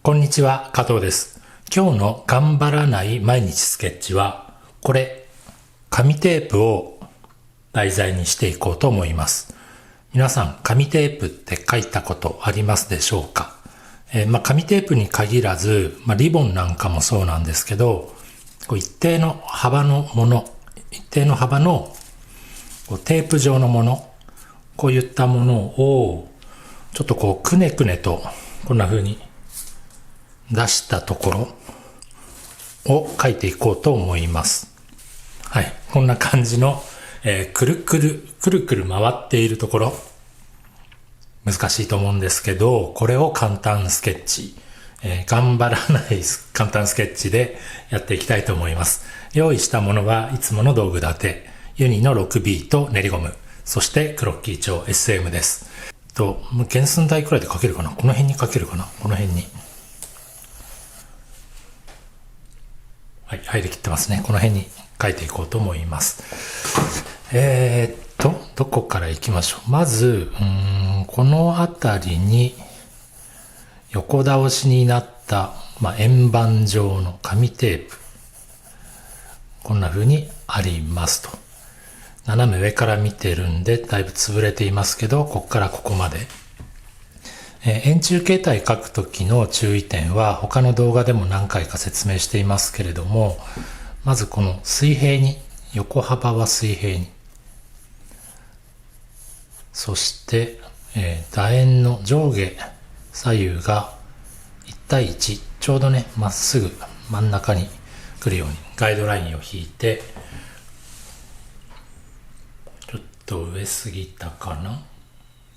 こんにちは、加藤です。今日の頑張らない毎日スケッチは、これ、紙テープを題材にしていこうと思います。皆さん、紙テープって書いたことありますでしょうか？紙テープに限らず、リボンなんかもそうなんですけど、一定の幅のもの、一定の幅のテープ状のもの、こういったものを、ちょっとくねくねと、こんな風に出したところを書いていこうと思います。はい。こんな感じの、くるくる回っているところ、難しいと思うんですけど、これを簡単スケッチ、頑張らない簡単スケッチでやっていきたいと思います。用意したものはいつもの道具立て、ユニの 6B と練りゴム、そしてクロッキー帳 SM です。原寸大くらいで書けるかな？この辺に書けるかな？この辺に。はい、入りきってますね。この辺に書いていこうと思います。どこから行きましょう。まず、この辺りに横倒しになった、円盤状の紙テープ。こんな風にありますと。斜め上から見てるんで、だいぶ潰れていますけど、ここからここまで。円柱形態書くときの注意点は他の動画でも何回か説明していますけれども、まずこの水平に、横幅は水平に。そして、楕円の上下左右が1対1、ちょうどね、まっすぐ真ん中に来るようにガイドラインを引いて、ちょっと上すぎたかな？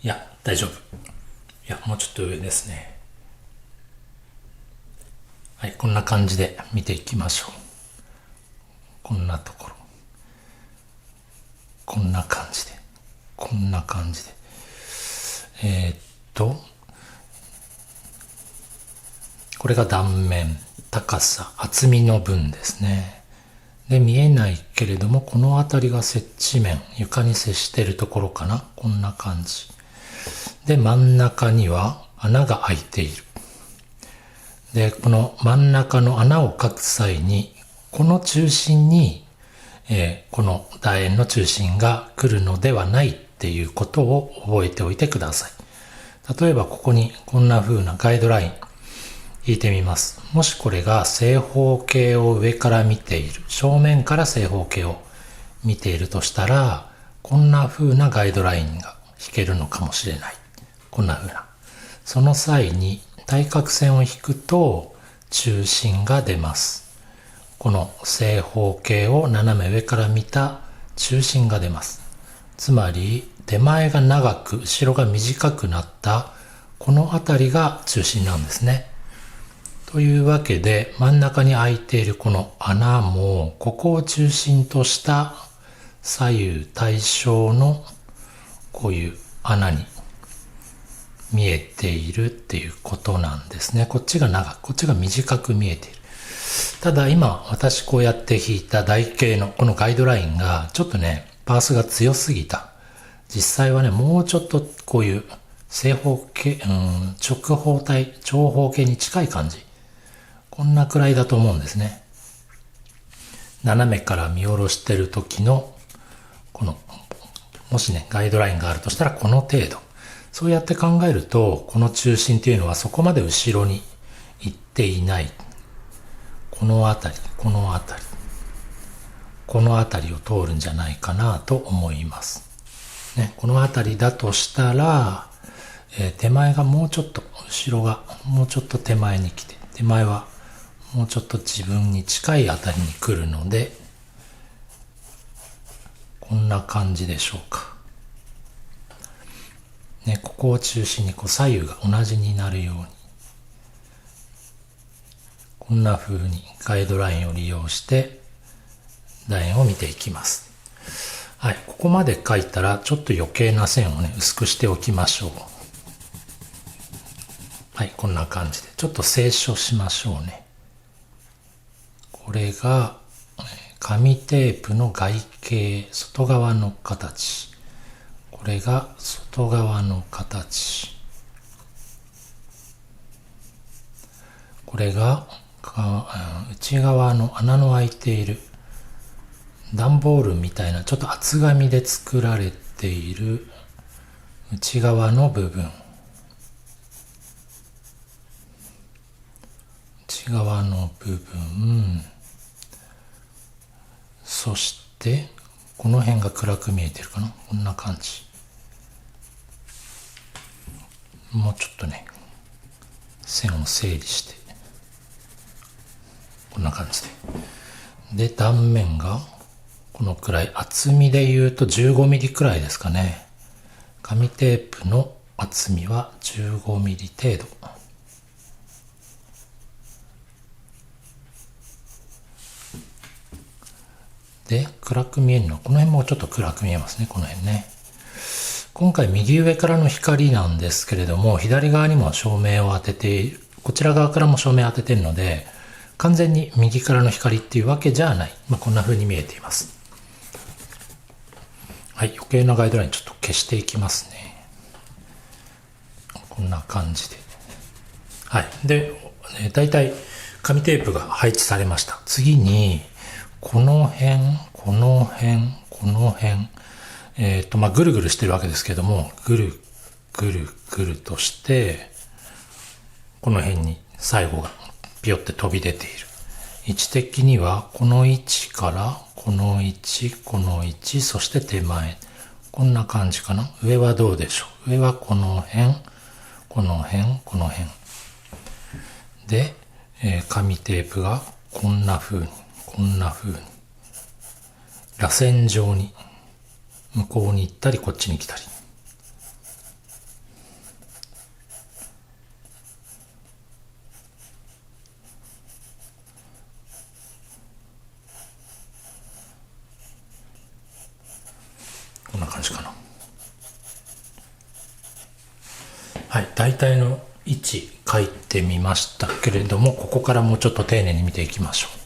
いや、大丈夫。もうちょっと上ですね。はい、こんな感じで見ていきましょう。こんなところ。こんな感じで。こんな感じで。これが断面、高さ、厚みの分ですね。で、見えないけれども、この辺りが接地面、床に接しているところかな。こんな感じ。で、真ん中には穴が開いている。で、この真ん中の穴を描く際に、この中心に、この楕円の中心が来るのではないっていうことを覚えておいてください。例えばここにこんな風なガイドライン引いてみます。もしこれが正方形を上から見ている、正面から正方形を見ているとしたら、こんな風なガイドラインが引けるのかもしれない。こんな風な。その際に対角線を引くと中心が出ます。この正方形を斜め上から見た中心が出ます。つまり手前が長く後ろが短くなったこの辺りが中心なんですね。というわけで真ん中に開いているこの穴もここを中心とした左右対称のこういう穴に見えているっていうことなんですね。こっちが長く、こっちが短く見えている。ただ今私こうやって引いた台形のこのガイドラインがちょっとね、パースが強すぎた。実際はね、もうちょっとこういう正方形、直方体、長方形に近い感じ。こんなくらいだと思うんですね。斜めから見下ろしてる時のこの、もしね、ガイドラインがあるとしたらこの程度。そうやって考えると、この中心というのはそこまで後ろに行っていない。この辺り、この辺り。この辺りを通るんじゃないかなと思います。ね、この辺りだとしたら、手前がもうちょっと、後ろがもうちょっと手前に来て、手前はもうちょっと自分に近い辺りに来るので、こんな感じでしょうか。ね、ここを中心に左右が同じになるように、こんな風にガイドラインを利用して楕円を見ていきます。はい、ここまで書いたらちょっと余計な線をね、薄くしておきましょう。はい、こんな感じでちょっと清書しましょうね。これが紙テープの外形、外側の形。これが外側の形。れが内側の穴の開いている段ボールみたいなちょっと厚紙で作られている内側の部分、内側の部分、そしてこの辺が暗く見えてるかな。こんな感じ。もうちょっとね線を整理してこんな感じで、断面がこのくらい、厚みで言うと15ミリくらいですかね。紙テープの厚みは15ミリ程度。で、暗く見えるのは、この辺もちょっと暗く見えますね、この辺ね。今回右上からの光なんですけれども、左側にも照明を当てている、こちら側からも照明を当てているので、完全に右からの光っていうわけじゃない。こんな風に見えています。はい、余計なガイドラインちょっと消していきますね。こんな感じで。はい。で、だいたい紙テープが配置されました。次に、この辺、この辺、この辺、ぐるぐるしてるわけですけども、ぐるぐるぐるとして、この辺に最後がピヨって飛び出ている。位置的には、この位置から、この位置、この位置、そして手前。こんな感じかな。上はどうでしょう。上はこの辺、この辺、この辺。で、紙テープがこんな風に、こんな風に、螺旋状に、向こうに行ったり、こっちに来たり。こんな感じかな。はい、大体の位置書いてみましたけれども、ここからもうちょっと丁寧に見ていきましょう。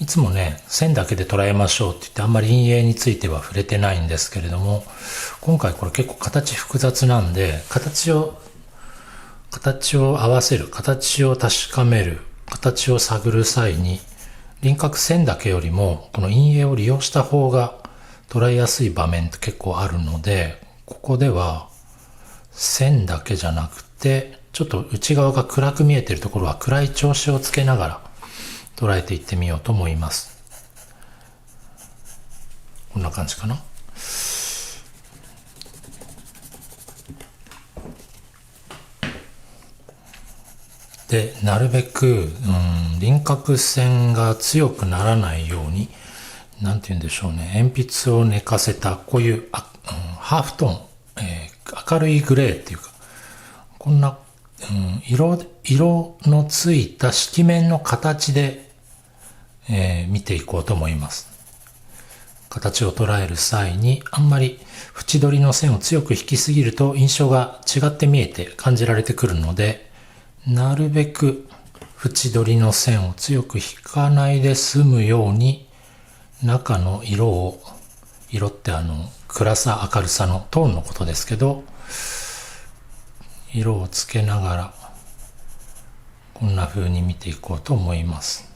いつもね、線だけで捉えましょうって言ってあんまり陰影については触れてないんですけれども、今回これ結構形複雑なんで、形を合わせる、形を確かめる、形を探る際に、輪郭線だけよりも、この陰影を利用した方が捉えやすい場面って結構あるので、ここでは線だけじゃなくて、ちょっと内側が暗く見えているところは暗い調子をつけながら捉えていってみようと思います。こんな感じかな。で、なるべく、輪郭線が強くならないように、なんて言うんでしょうね。鉛筆を寝かせた、こういう、ハーフトーン、明るいグレーっていうか、こんな、色のついた色面の形で、見ていこうと思います。形を捉える際に、あんまり縁取りの線を強く引きすぎると印象が違って見えて感じられてくるので、なるべく縁取りの線を強く引かないで済むように、中の色って暗さ明るさのトーンのことですけど、色をつけながらこんな風に見ていこうと思います。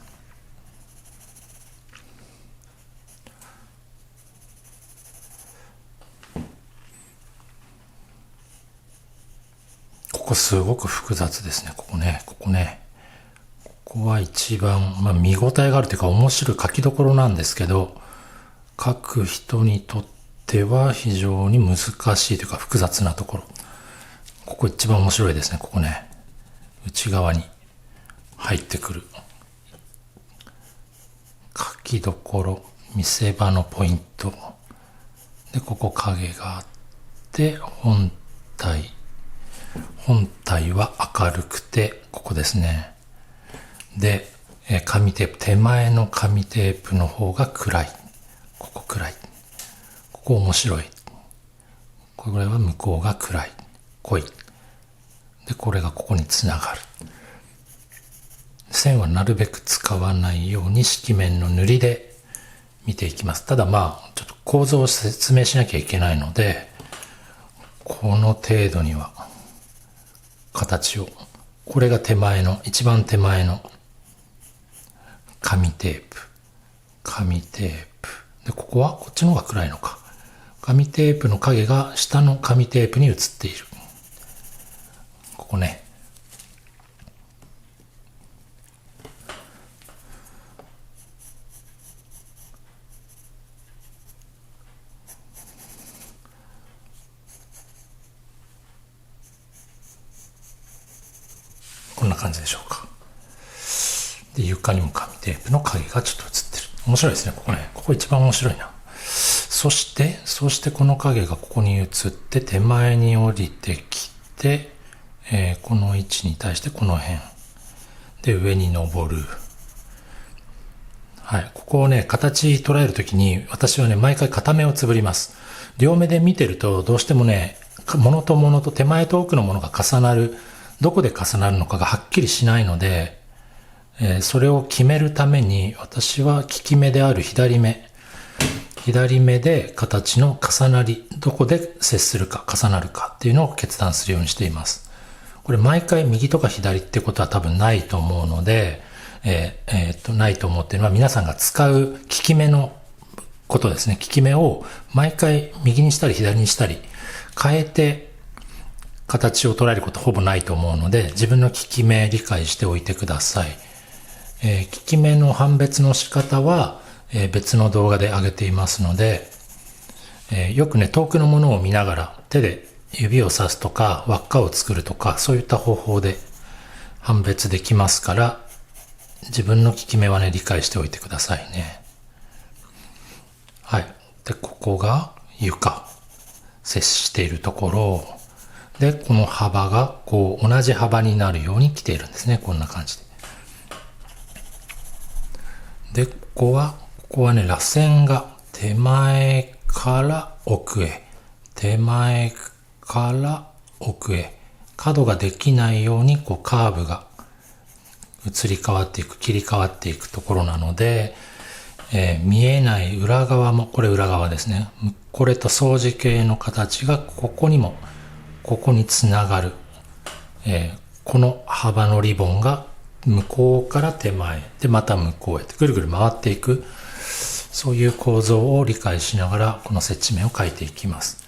ここすごく複雑ですね。ここね。ここは一番、見応えがあるというか面白い書きどころなんですけど、書く人にとっては非常に難しいというか複雑なところ。ここ一番面白いですね。ここね。内側に入ってくる。書きどころ、見せ場のポイント。で、ここ影があって、本体は明るくて、ここですね。で、紙テープ、手前の紙テープの方が暗い。ここ暗い。ここ面白い。これは向こうが暗い。濃い。で、これがここにつながる。線はなるべく使わないように色面の塗りで見ていきます。ただちょっと構造を説明しなきゃいけないので、ここの程度には形を、これが手前の、一番手前の紙テープ。で、ここはこっちの方が暗いのか。紙テープの影が下の紙テープに映っている。ここね。こんな感じでしょうか。で、床にも紙テープの影がちょっと映ってる。面白いですね、ここね。ここ一番面白いな。そしてこの影がここに映って手前に降りてきて、この位置に対してこの辺。で、上に登る。はい。ここをね、形捉えるときに、私はね、毎回片目をつぶります。両目で見てると、どうしてもね、物と物と手前と奥のものが重なる。どこで重なるのかがはっきりしないので、それを決めるために、私は利き目である左目で形の重なり、どこで接するか、重なるかっていうのを決断するようにしています。これ毎回右とか左ってことは多分ないと思うので、ないと思うっていうのは皆さんが使う利き目のことですね。利き目を毎回右にしたり左にしたり変えて形を捉えることほぼないと思うので、自分の利き目理解しておいてください。利き目の判別の仕方は、別の動画で上げていますので、よくね、遠くのものを見ながら手で指をさすとか輪っかを作るとか、そういった方法で判別できますから、自分の利き目はね、理解しておいてくださいね。はい。で、ここが床。接しているところで、この幅がこう同じ幅になるように来ているんですね。こんな感じで。で、ここはね、螺旋が手前から奥へ、手前から奥へ、角ができないようにこうカーブが移り変わっていく、切り替わっていくところなので、見えない裏側も、これ裏側ですね。これと相似形の形がここにも、ここにつながる。この幅のリボンが向こうから手前でまた向こうへってぐるぐる回っていく、そういう構造を理解しながらこの接地面を描いていきます。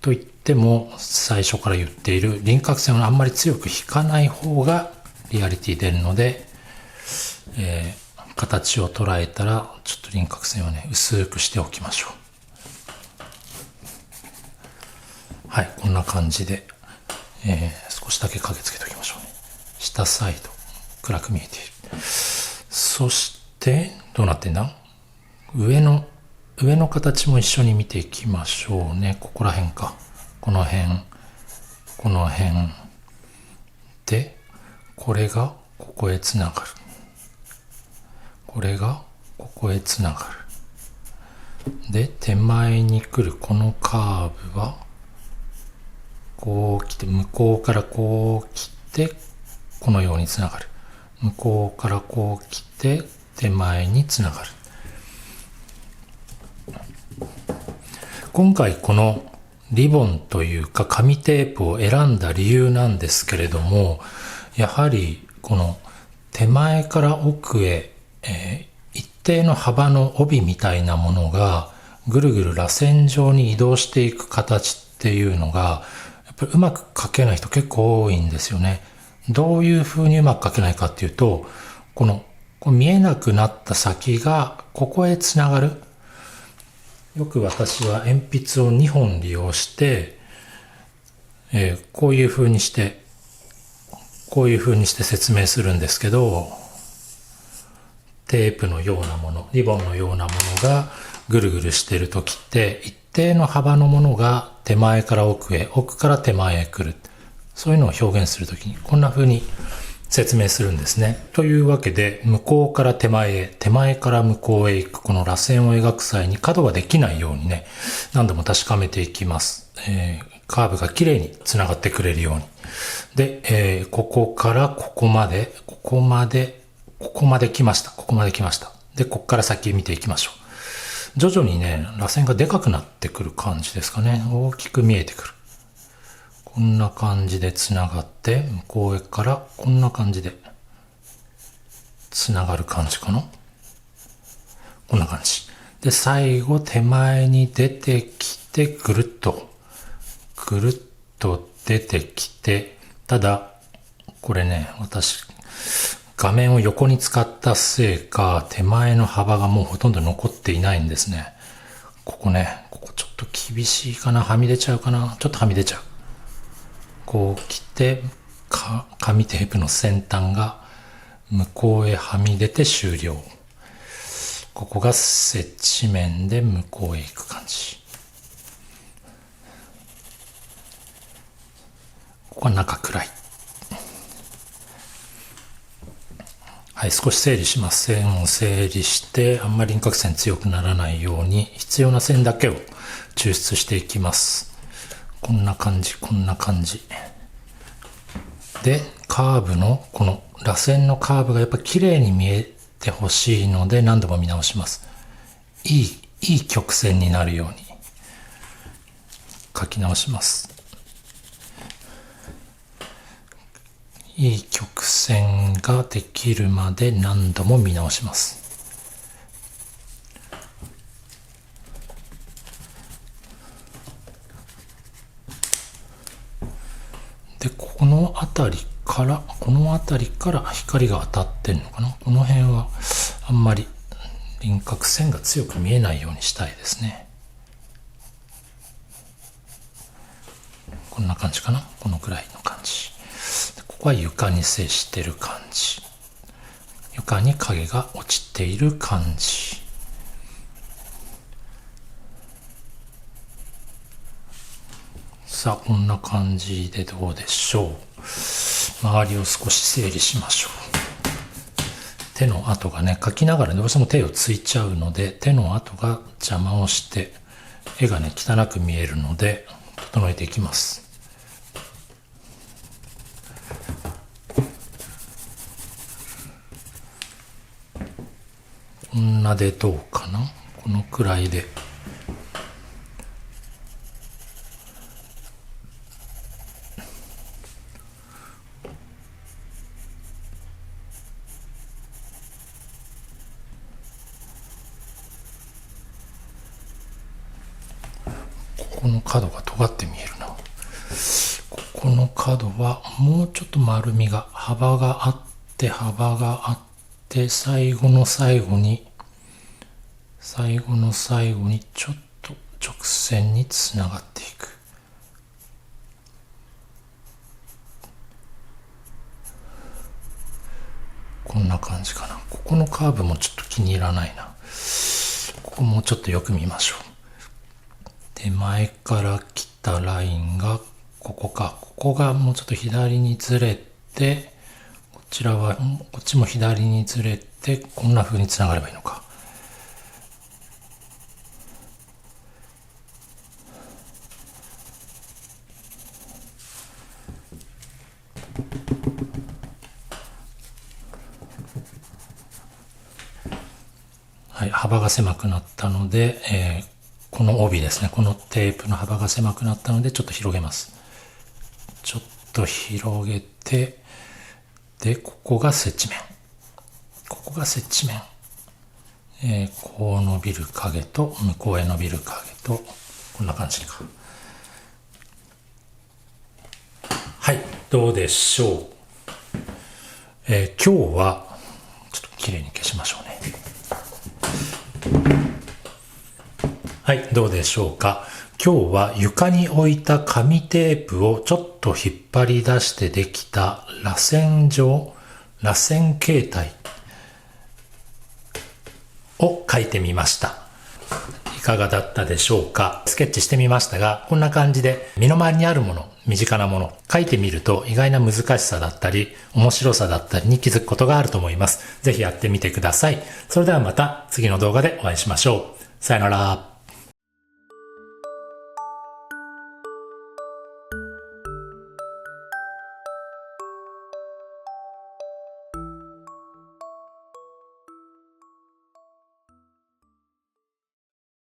と言っても最初から言っている輪郭線をあんまり強く引かない方がリアリティ出るので、形を捉えたらちょっと輪郭線をね薄くしておきましょう。はい、こんな感じで、少しだけ影つけておきましょうね。下サイド暗く見えている。そしてどうなってんだ？上の形も一緒に見ていきましょうね。ここら辺か。この辺で、これがここへつながる。これがここへつながる。で、手前に来るこのカーブはこう来て、向こうからこう来て、このようにつながる。向こうからこう来て、手前につながる。今回このリボンというか紙テープを選んだ理由なんですけれども、やはりこの手前から奥へ、一定の幅の帯みたいなものがぐるぐる螺旋状に移動していく形っていうのがやっぱりうまく描けない人結構多いんですよね。どういう風にうまく描けないかっていうと、この見えなくなった先がここへつながる。よく私は鉛筆を2本利用して、こういう風にして説明するんですけど、テープのようなもの、リボンのようなものがぐるぐるしているときって、一定の幅のものが手前から奥へ、奥から手前へ来る。そういうのを表現するときに、こんな風に説明するんですね。というわけで、向こうから手前へ、手前から向こうへ行くこの螺旋を描く際に角ができないようにね、何度も確かめていきます。カーブがきれいにつながってくれるように。で、ここからここまで来ました。ここまで来ました。で、ここから先見ていきましょう。徐々にね、螺旋がでかくなってくる感じですかね。大きく見えてくる。こんな感じでつながって、向こうへからこんな感じでつながる感じかな。こんな感じ。で、最後手前に出てきて、ぐるっと出てきて、ただ、これね、私、画面を横に使ったせいか、手前の幅がもうほとんど残っていないんですね。ここちょっと厳しいかな、はみ出ちゃうかな、ちょっとはみ出ちゃう。こう来て、紙テープの先端が向こうへはみ出て終了。ここが接地面で向こうへ行く感じ。ここは中暗い。はい、少し整理します。線を整理して、あんまり輪郭線強くならないように、必要な線だけを抽出していきます。こんな感じ、こんな感じ。で、カーブの、この螺旋のカーブがやっぱ綺麗に見えてほしいので、何度も見直します。いい曲線になるように書き直します。いい曲線ができるまで何度も見直します。で、この辺りから光が当たってんのかな。この辺はあんまり輪郭線が強く見えないようにしたいですね。こんな感じかな。このくらいの感じ。ここは床に接してる感じ。床に影が落ちている感じ。さあ、こんな感じでどうでしょう。周りを少し整理しましょう。手の跡がね、描きながらどうしても手をついちゃうので、手の跡が邪魔をして、絵がね、汚く見えるので、整えていきます。こんなでどうかな。このくらいで。ここの角が尖って見えるな。ここの角はもうちょっと丸みが、幅があって、最後の最後にちょっと直線につながっていく。こんな感じかな。ここのカーブもちょっと気に入らないな。ここもうちょっとよく見ましょう。手前から来たラインがここか。ここがもうちょっと左にずれて、こっちも左にずれて、こんな風につながればいいのか。はい、幅が狭くなったので、この帯ですね。このテープの幅が狭くなったので、ちょっと広げます。ちょっと広げて、で、ここが接地面。こう伸びる影と、向こうへ伸びる影と、こんな感じか。はい、どうでしょう。今日は、ちょっと綺麗に消しましょうね。はい、どうでしょうか。今日は床に置いた紙テープをちょっと引っ張り出してできた螺旋形態を描いてみました。いかがだったでしょうか。スケッチしてみましたが、こんな感じで身の回りにあるもの、身近なもの、描いてみると意外な難しさだったり、面白さだったりに気づくことがあると思います。ぜひやってみてください。それではまた次の動画でお会いしましょう。さよなら。